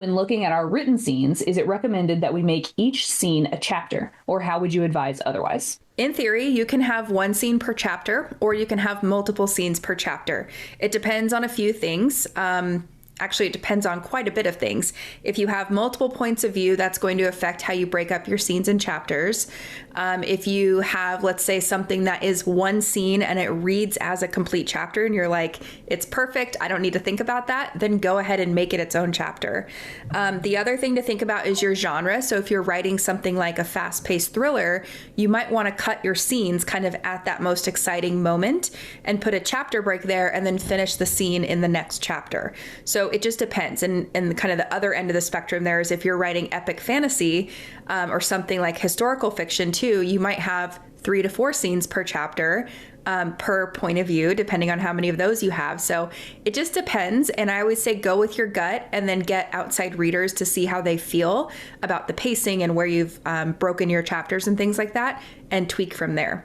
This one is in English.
When looking at our written scenes, is it recommended that we make each scene a chapter, or how would you advise otherwise? In theory, you can have one scene per chapter, or you can have multiple scenes per chapter. It depends on a few things. Actually, it depends on quite a bit of things. If you have multiple points of view, that's going to affect how you break up your scenes and chapters. If you have, let's say, something that is one scene and it reads as a complete chapter and you're like, it's perfect, I don't need to think about that, then go ahead and make it its own chapter. The other thing to think about is your genre. So if you're writing something like a fast-paced thriller, you might want to cut your scenes kind of at that most exciting moment and put a chapter break there and then finish the scene in the next chapter. So it just depends. And kind of the other end of the spectrum there is if you're writing epic fantasy or something like historical fiction too, you might have 3 to 4 scenes per chapter per point of view, depending on how many of those you have. So it just depends. And I always say go with your gut and then get outside readers to see how they feel about the pacing and where you've broken your chapters and things like that, and tweak from there.